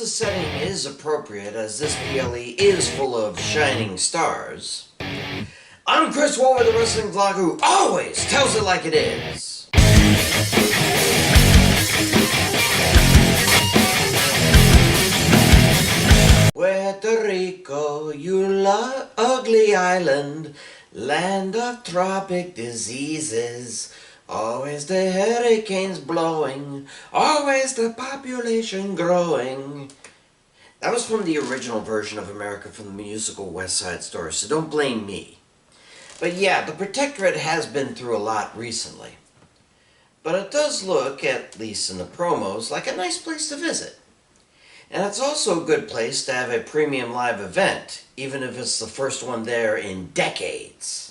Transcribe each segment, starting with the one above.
the setting is appropriate, as this PLE is full of shining stars, I'm Chris Wolvie, the wrestling vlogger who always tells it like it is. Puerto Rico, you ugly island, land of tropic diseases. Always the hurricanes blowing, always the population growing. That was from the original version of America from the musical West Side Story, so don't blame me. But yeah, the Protectorate has been through a lot recently. But it does look, at least in the promos, like a nice place to visit. And it's also a good place to have a premium live event, even if it's the first one there in decades.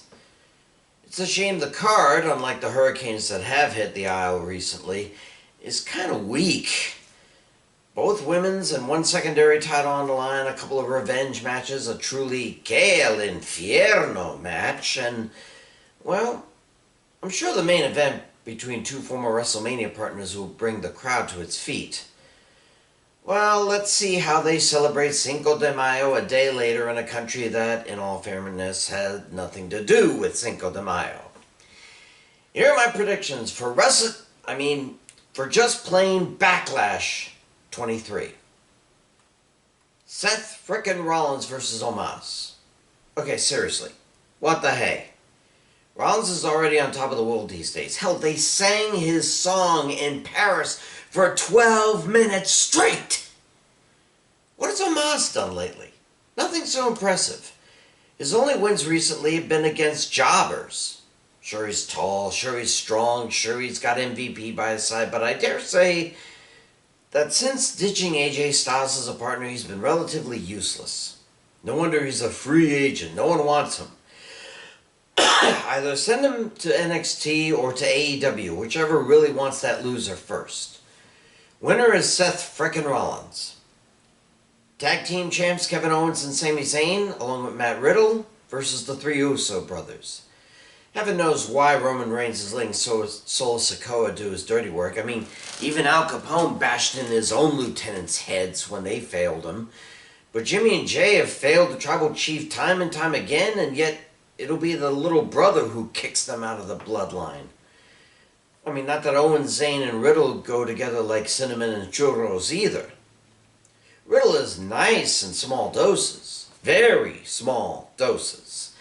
It's a shame the card, unlike the hurricanes that have hit the Isle recently, is kind of weak. Both women's and one secondary title on the line, a couple of revenge matches, a truly que el infierno match, and, well, I'm sure the main event between two former WrestleMania partners will bring the crowd to its feet. Well, let's see how they celebrate Cinco de Mayo a day later in a country that, in all fairness, had nothing to do with Cinco de Mayo. Here are my predictions for for just plain Backlash 23. Seth frickin' Rollins versus Omos. Okay, seriously, what the hey? Rollins is already on top of the world these days. Hell, they sang his song in Paris for 12 minutes straight! What has Omos done lately? Nothing so impressive. His only wins recently have been against jobbers. Sure, he's tall, sure he's strong, sure he's got MVP by his side, but I dare say that since ditching AJ Styles as a partner, he's been relatively useless. No wonder he's a free agent. No one wants him. Either send him to NXT or to AEW, whichever really wants that loser first. Winner is Seth frickin' Rollins. Tag team champs Kevin Owens and Sami Zayn, along with Matt Riddle, versus the three Uso brothers. Heaven knows why Roman Reigns is letting Solo Sikoa do his dirty work. I mean, even Al Capone bashed in his own lieutenants' heads when they failed him. But Jimmy and Jay have failed the tribal chief time and time again, and yet it'll be the little brother who kicks them out of the bloodline. I mean, not that Owens, Zayn, and Riddle go together like cinnamon and churros either. Riddle is nice in small doses. Very small doses.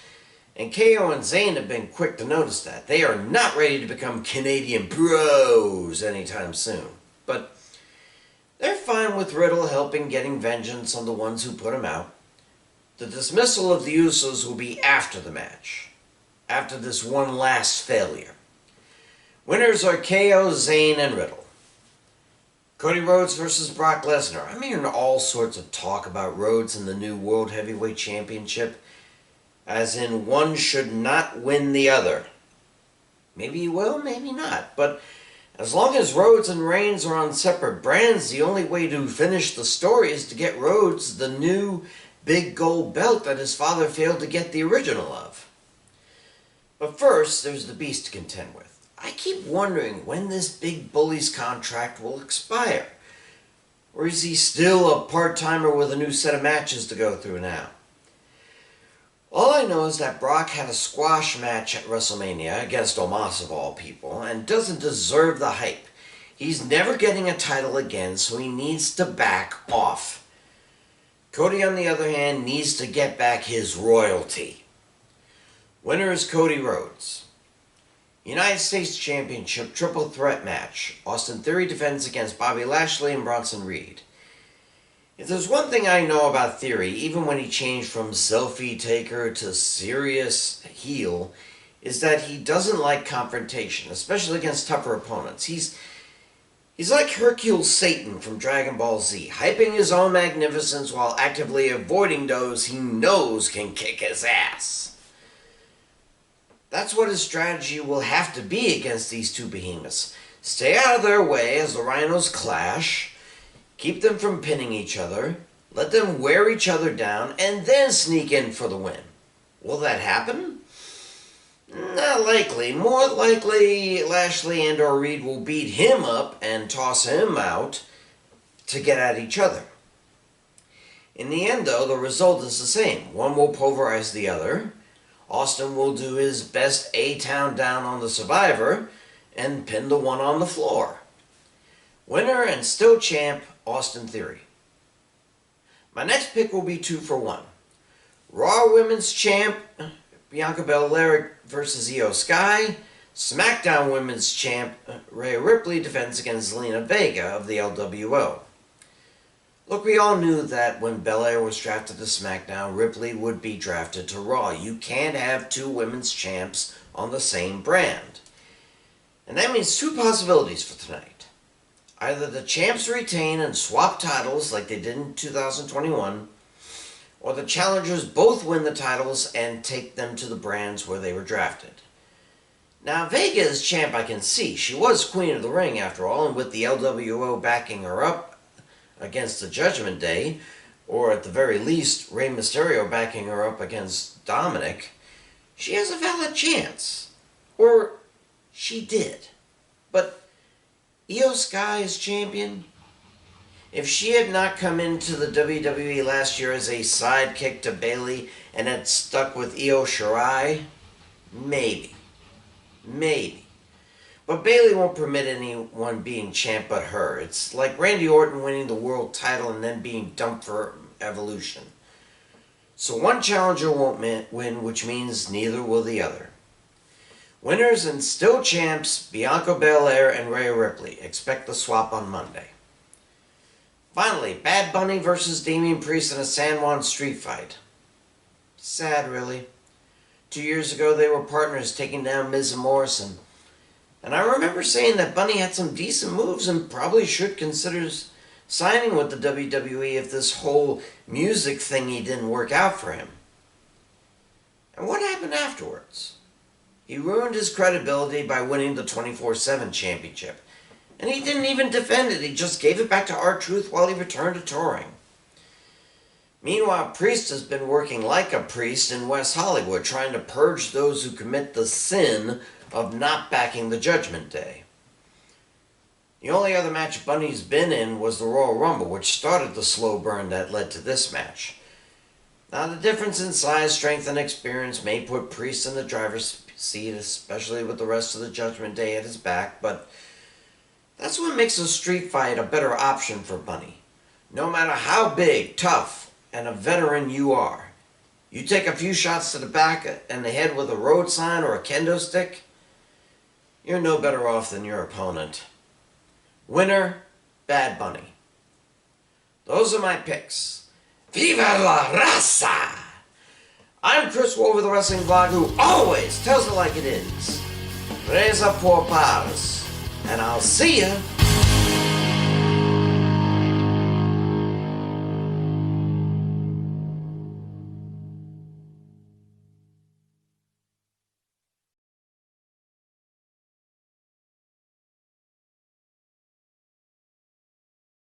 And KO and Zayn have been quick to notice that. They are not ready to become Canadian bros anytime soon. But they're fine with Riddle helping getting vengeance on the ones who put him out. The dismissal of the Usos will be after the match. After this one last failure. Winners are KO, Zayn, and Riddle. Cody Rhodes versus Brock Lesnar. I'm hearing all sorts of talk about Rhodes and the new World Heavyweight Championship, as in one should not win the other. Maybe he will, maybe not. But as long as Rhodes and Reigns are on separate brands, the only way to finish the story is to get Rhodes the new big gold belt that his father failed to get the original of. But first, there's the Beast to contend with. I keep wondering when this big bully's contract will expire. Or is he still a part-timer with a new set of matches to go through now? All I know is that Brock had a squash match at WrestleMania against Omos of all people and doesn't deserve the hype. He's never getting a title again, so he needs to back off. Cody, on the other hand, needs to get back his royalty. Winner is Cody Rhodes. United States Championship triple threat match. Austin Theory defends against Bobby Lashley and Bronson Reed. If there's one thing I know about Theory, even when he changed from selfie taker to serious heel, is that he doesn't like confrontation, especially against tougher opponents. He's like Hercule Satan from Dragon Ball Z, hyping his own magnificence while actively avoiding those he knows can kick his ass. That's what his strategy will have to be against these two behemoths. Stay out of their way as the Rhinos clash, keep them from pinning each other, let them wear each other down, and then sneak in for the win. Will that happen? Not likely. More likely, Lashley and or Reed will beat him up and toss him out to get at each other. In the end, though, the result is the same. One will pulverize the other. Austin will do his best A-Town down on the Survivor and pin the one on the floor. Winner and still champ, Austin Theory. My next pick will be 2 for 1. Raw Women's Champ, Bianca Belair versus Io Sky. SmackDown Women's Champ, Rhea Ripley defends against Zelina Vega of the LWO. Look, we all knew that when Belair was drafted to SmackDown, Ripley would be drafted to Raw. You can't have 2 women's champs on the same brand. And that means 2 possibilities for tonight. Either the champs retain and swap titles like they did in 2021, or the challengers both win the titles and take them to the brands where they were drafted. Now, Vega as champ I can see. She was Queen of the Ring after all, and with the LWO backing her up against the Judgment Day, or at the very least, Rey Mysterio backing her up against Dominic, she has a valid chance. Or she did. But Io Sky as champion? If she had not come into the WWE last year as a sidekick to Bayley and had stuck with Io Shirai, maybe. Maybe. But Bayley won't permit anyone being champ but her. It's like Randy Orton winning the world title and then being dumped for Evolution. So one challenger won't win, which means neither will the other. Winners and still champs, Bianca Belair and Rhea Ripley. Expect the swap on Monday. Finally, Bad Bunny versus Damian Priest in a San Juan street fight. Sad, really. 2 years ago, they were partners taking down Miz and Morrison. And I remember saying that Bunny had some decent moves and probably should consider signing with the WWE if this whole music thingy didn't work out for him. And what happened afterwards? He ruined his credibility by winning the 24/7 championship. And he didn't even defend it, he just gave it back to R-Truth while he returned to touring. Meanwhile, Priest has been working like a priest in West Hollywood, trying to purge those who commit the sin of not backing the Judgment Day. The only other match Bunny's been in was the Royal Rumble, which started the slow burn that led to this match. Now, the difference in size, strength, and experience may put Priest in the driver's seat, especially with the rest of the Judgment Day at his back, but that's what makes a street fight a better option for Bunny. No matter how big, tough, and a veteran you are, you take a few shots to the back and the head with a road sign or a kendo stick, you're no better off than your opponent. Winner, Bad Bunny. Those are my picks. Viva la raza! I'm Chris Wolvie, the wrestling blog, who always tells it like it is. Reza por paz. And I'll see ya